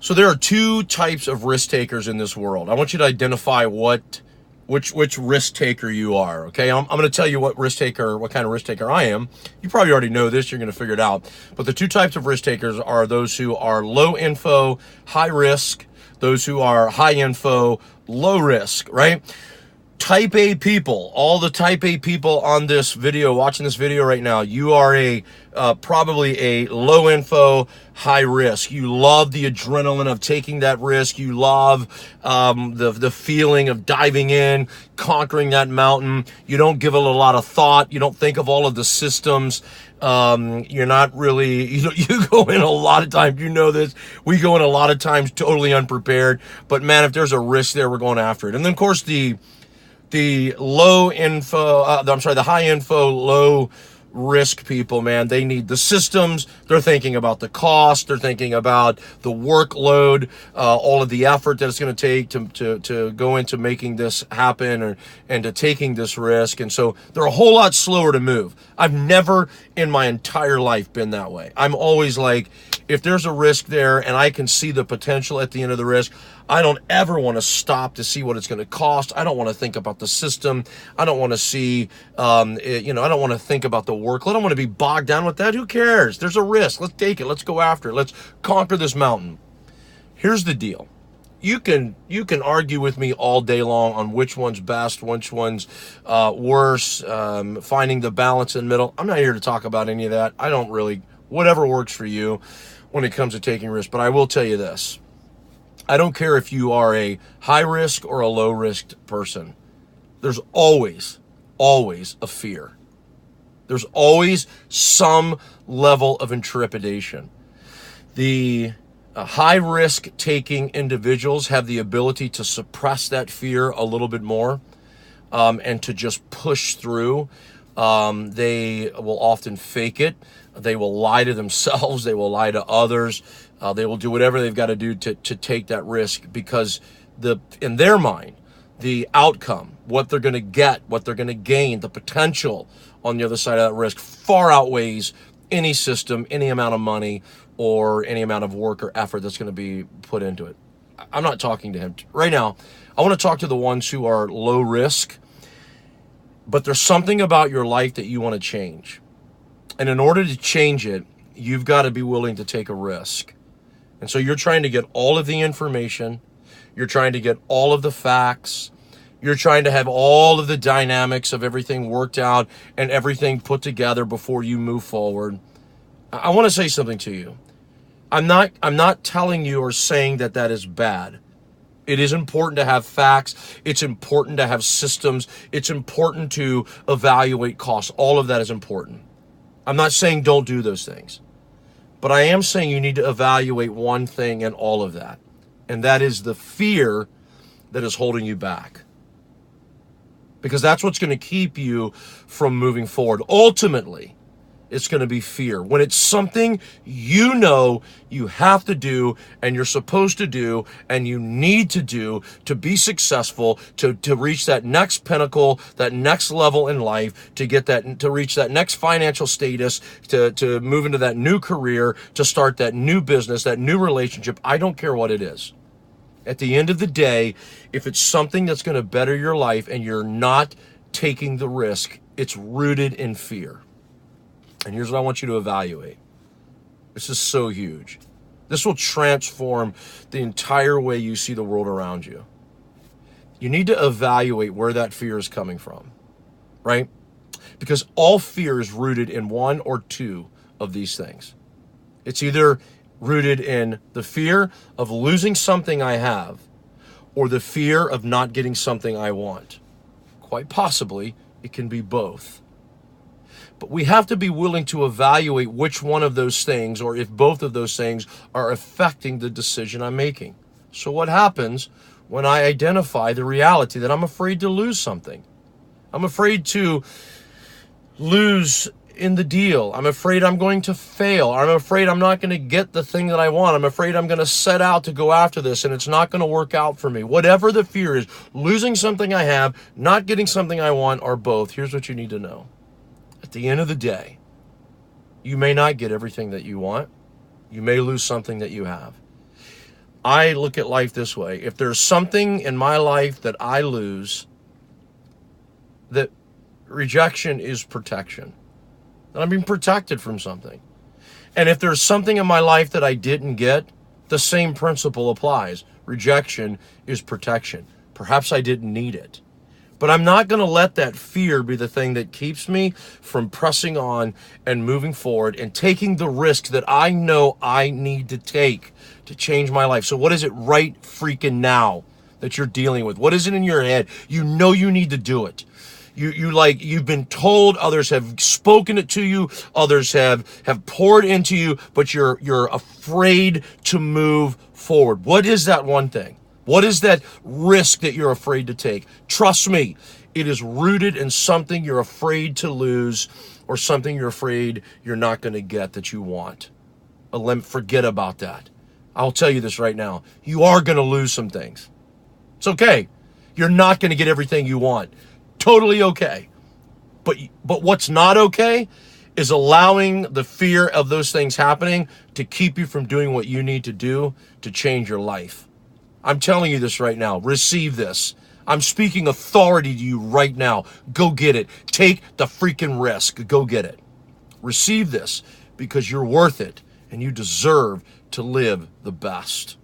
So there are two types of risk takers in this world. I want you to identify which risk taker you are. Okay, I'm going to tell you what kind of risk taker I am. You probably already know this. You're going to figure it out. But the two types of risk takers are those who are low info, high risk. Those who are high info, low risk. Right? Type A people, all the type A people on this video, watching this video right now, you are probably a low info, high risk. You love the adrenaline of taking that risk. You love the feeling of diving in, conquering that mountain. You don't give it a lot of thought. You don't think of all of the systems. You're not really, you go in a lot of times, you know this, we go in a lot of times totally unprepared. But man, if there's a risk there, we're going after it. And then of course the the high info, low risk people, man, they need the systems. They're thinking about the cost. They're thinking about the workload, all of the effort that it's going to take to go into making this happen and to taking this risk. And so they're a whole lot slower to move. I've never in my entire life been that way. I'm always like, if there's a risk there and I can see the potential at the end of the risk, I don't ever want to stop to see what it's going to cost. I don't want to think about the system. I don't want to see, I don't want to think about the work. I don't want to be bogged down with that. Who cares? There's a risk. Let's take it. Let's go after it. Let's conquer this mountain. Here's the deal. You can argue with me all day long on which one's best, which one's worse, finding the balance in the middle. I'm not here to talk about any of that. I don't really, whatever works for you when it comes to taking risks. But I will tell you this. I don't care if you are a high risk or a low risk person. There's always a fear. There's always some level of intrepidation. The high risk taking individuals have the ability to suppress that fear a little bit more and to just push through. They will often fake it. They will lie to themselves. They will lie to others. They will do whatever they've got to do to take that risk because in their mind, the outcome, what they're going to get, what they're going to gain, the potential on the other side of that risk far outweighs any system, any amount of money, or any amount of work or effort that's going to be put into it. I'm not talking to him. Right now, I want to talk to the ones who are low risk, but there's something about your life that you want to change. And in order to change it, you've got to be willing to take a risk. And so you're trying to get all of the information. You're trying to get all of the facts. You're trying to have all of the dynamics of everything worked out and everything put together before you move forward. I want to say something to you. I'm not telling you or saying that is bad. It is important to have facts. It's important to have systems. It's important to evaluate costs. All of that is important. I'm not saying don't do those things. But I am saying you need to evaluate one thing in all of that. And that is the fear that is holding you back. Because that's what's going to keep you from moving forward. Ultimately, it's going to be fear. When it's something you know you have to do and you're supposed to do and you need to do to be successful, to reach that next pinnacle, that next level in life, to reach that next financial status, to move into that new career, to start that new business, that new relationship. I don't care what it is. At the end of the day, if it's something that's going to better your life and you're not taking the risk, it's rooted in fear. And here's what I want you to evaluate. This is so huge. This will transform the entire way you see the world around you. You need to evaluate where that fear is coming from, right? Because all fear is rooted in one or two of these things. It's either rooted in the fear of losing something I have or the fear of not getting something I want. Quite possibly, it can be both. But we have to be willing to evaluate which one of those things, or if both of those things, are affecting the decision I'm making. So what happens when I identify the reality that I'm afraid to lose something? I'm afraid to lose in the deal. I'm afraid I'm going to fail. I'm afraid I'm not going to get the thing that I want. I'm afraid I'm going to set out to go after this and it's not going to work out for me. Whatever the fear is, losing something I have, not getting something I want, or both, here's what you need to know. At the end of the day, you may not get everything that you want. You may lose something that you have. I look at life this way. If there's something in my life that I lose, that rejection is protection. That I'm being protected from something. And if there's something in my life that I didn't get, the same principle applies. Rejection is protection. Perhaps I didn't need it. But I'm not going to let that fear be the thing that keeps me from pressing on and moving forward and taking the risk that I know I need to take to change my life. So what is it right freaking now that you're dealing with? What is it in your head? You know you need to do it. You've been told, others have spoken it to you, others have poured into you, but you're afraid to move forward. What is that one thing? What is that risk that you're afraid to take? Trust me, it is rooted in something you're afraid to lose or something you're afraid you're not going to get that you want. Forget about that. I'll tell you this right now. You are going to lose some things. It's okay. You're not going to get everything you want. Totally okay. But what's not okay is allowing the fear of those things happening to keep you from doing what you need to do to change your life. I'm telling you this right now. Receive this. I'm speaking authority to you right now. Go get it. Take the freaking risk. Go get it. Receive this because you're worth it and you deserve to live the best.